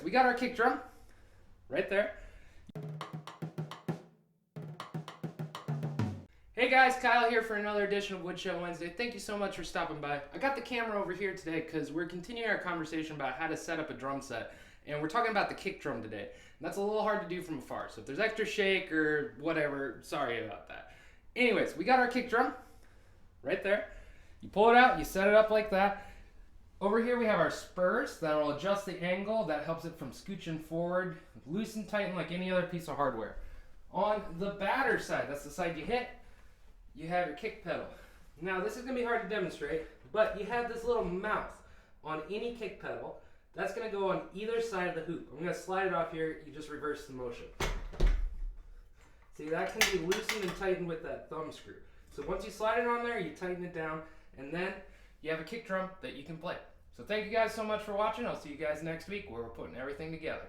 we got our kick drum right there. Hey guys, Kyle here for another edition of Woodshed Wednesday. Thank you so much for stopping by. I got the camera over here today because we're continuing our conversation about how to set up a drum set. And we're talking about the kick drum today. And that's a little hard to do from afar. So if there's extra shake or whatever, sorry about that. Anyways, we got our kick drum right there. You pull it out, you set it up like that. Over here we have our spurs that will adjust the angle. That helps it from scooching forward, loose and tighten like any other piece of hardware. On the batter side, that's the side you hit, you have your kick pedal. Now this is going to be hard to demonstrate, but you have this little mouth on any kick pedal. That's going to go on either side of the hoop. I'm going to slide it off here, you just reverse the motion. See, that can be loosened and tightened with that thumb screw. So once you slide it on there, you tighten it down, and then you have a kick drum that you can play. So thank you guys so much for watching. I'll see you guys next week where we're putting everything together.